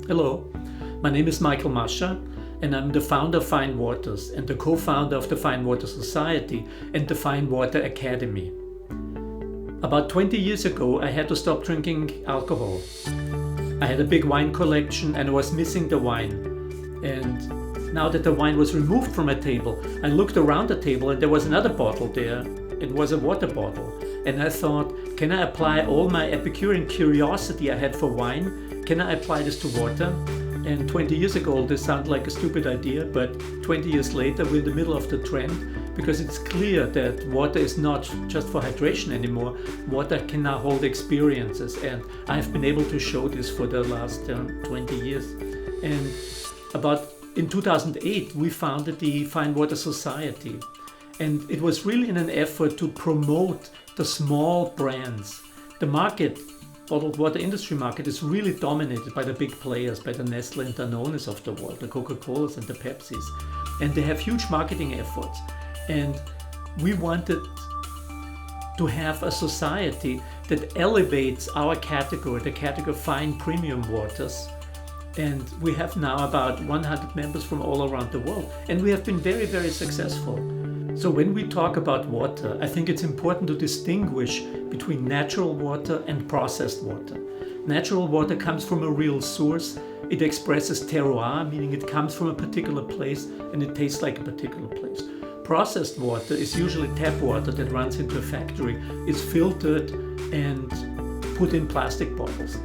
Hello, my name is Michael Mascha, and I'm the founder of Fine Waters and the co-founder of the Fine Water Society and the Fine Water Academy. About 20 years ago, I had to stop drinking alcohol. I had a big wine collection and I was missing the wine. And now that the wine was removed from my table, I looked around the table and there was another bottle there. It was a water bottle. And I thought, can I apply all my Epicurean curiosity I had for wine? Can I apply this to water? And 20 years ago, this sounded like a stupid idea, but 20 years later, we're in the middle of the trend because it's clear that water is not just for hydration anymore. Water can now hold experiences, and I've been able to show this for the last 20 years. And in 2008, we founded the Fine Water Society. And it was really in an effort to promote the small brands. The market, bottled water industry market, is really dominated by the big players, by the Nestle and Danones of the world, the Coca-Colas and the Pepsis. And they have huge marketing efforts. And we wanted to have a society that elevates our category, the category of fine premium waters. And we have now about 100 members from all around the world. And we have been very, very successful. So when we talk about water, I think it's important to distinguish between natural water and processed water. Natural water comes from a real source. It expresses terroir, meaning it comes from a particular place and it tastes like a particular place. Processed water is usually tap water that runs into a factory, is filtered and put in plastic bottles.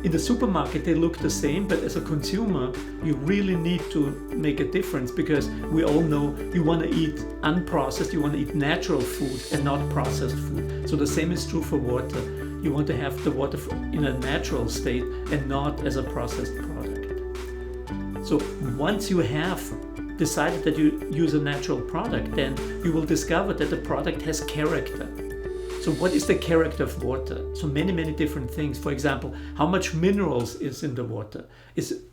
In the supermarket they look the same, but as a consumer you really need to make a difference, because we all know you want to eat unprocessed, you want to eat natural food and not processed food. So the same is true for water. You want to have the water in a natural state and not as a processed product. So once you have decided that you use a natural product, then you will discover that the product has character. So what is the character of water? So many different things. For example, how much minerals is in the water?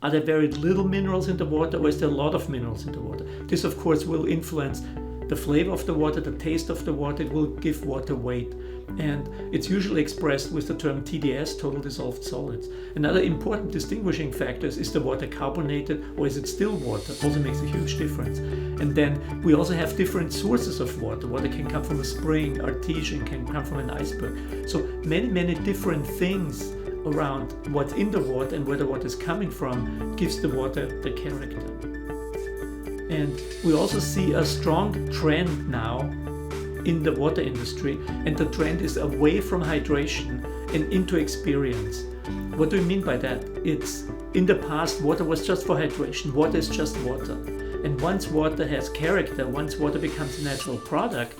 Are there very little minerals in the water, or is there a lot of minerals in the water? This of course will influence the flavor of the water, the taste of the water. It will give water weight. And it's usually expressed with the term TDS, total dissolved solids. Another important distinguishing factor is the water carbonated or is it still water? Also makes a huge difference. And then we also have different sources of water. Water can come from a spring, artesian, can come from an iceberg. So many different things around what's in the water and where the water is coming from gives the water the character. And we also see a strong trend now in the water industry, and the trend is away from hydration and into experience. What do we mean by that? It's in the past water was just for hydration. Water is just water. And once water has character, once water becomes a natural product,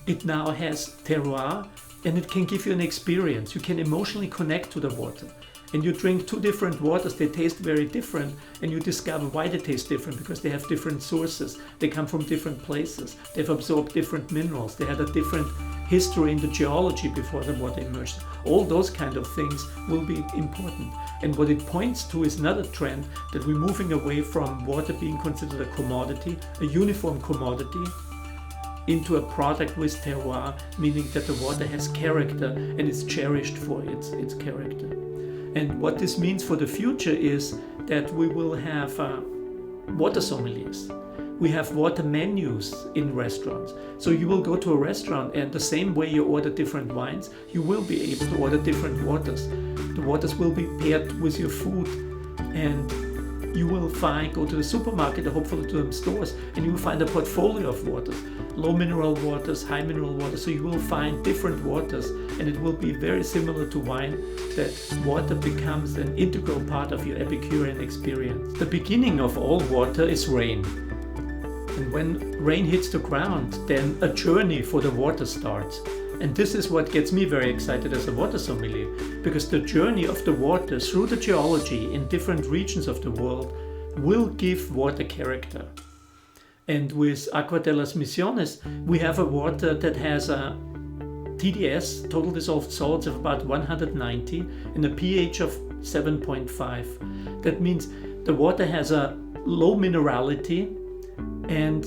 it now has terroir and it can give you an experience. You can emotionally connect to the water. And you drink two different waters, they taste very different, and you discover why they taste different, because they have different sources, they come from different places, they've absorbed different minerals, they had a different history in the geology before the water emerged. All those kind of things will be important. And what it points to is another trend, that we're moving away from water being considered a commodity, a uniform commodity, into a product with terroir, meaning that the water has character and is cherished for its character. And what this means for the future is that we will have water sommeliers. We have water menus in restaurants. So you will go to a restaurant and the same way you order different wines, you will be able to order different waters. The waters will be paired with your food, and you will go to the supermarket or hopefully to the stores, and you will find a portfolio of waters. Low mineral waters, high mineral waters. So you will find different waters, and it will be very similar to wine, that water becomes an integral part of your Epicurean experience. The beginning of all water is rain. And when rain hits the ground, then a journey for the water starts. And this is what gets me very excited as a water sommelier, because the journey of the water through the geology in different regions of the world will give water character. And with Agua de las Misiones, we have a water that has a TDS, total dissolved solids, of about 190 and a pH of 7.5. That means the water has a low minerality and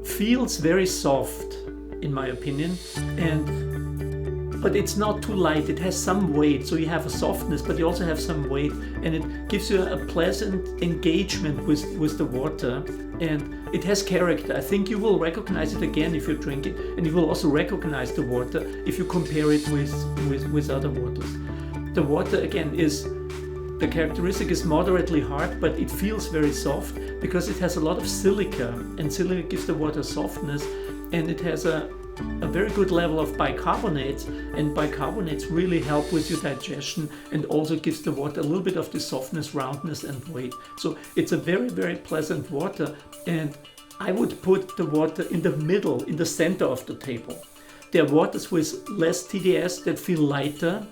feels very soft, in my opinion, and but it's not too light. It has some weight, so you have a softness, but you also have some weight, and it gives you a pleasant engagement with the water, and it has character. I think you will recognize it again if you drink it, and you will also recognize the water if you compare it with other waters. The water again the characteristic is moderately hard, but it feels very soft because it has a lot of silica, and silica gives the water softness, and it has a very good level of bicarbonates, and bicarbonates really help with your digestion and also gives the water a little bit of the softness, roundness and weight. So it's a very, very pleasant water, and I would put the water in the middle, in the center of the table. There are waters with less TDS that feel lighter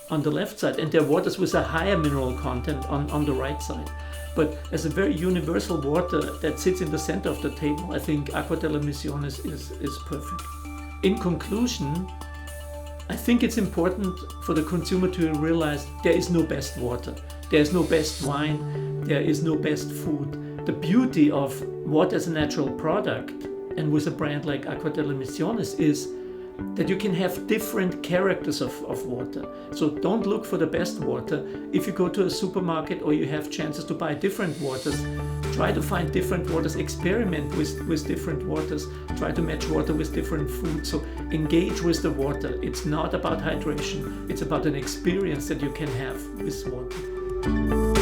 on the left side, and there are waters with a higher mineral content on the right side. But as a very universal water that sits in the center of the table, I think Agua de las Misiones is perfect. In conclusion, I think it's important for the consumer to realize there is no best water, there is no best wine, there is no best food. The beauty of water as a natural product, and with a brand like Agua de las Misiones, is that you can have different characters of water. So don't look for the best water. If you go to a supermarket or you have chances to buy different waters, try to find different waters, experiment with different waters, try to match water with different food. So engage with the water. It's not about hydration, it's about an experience that you can have with water.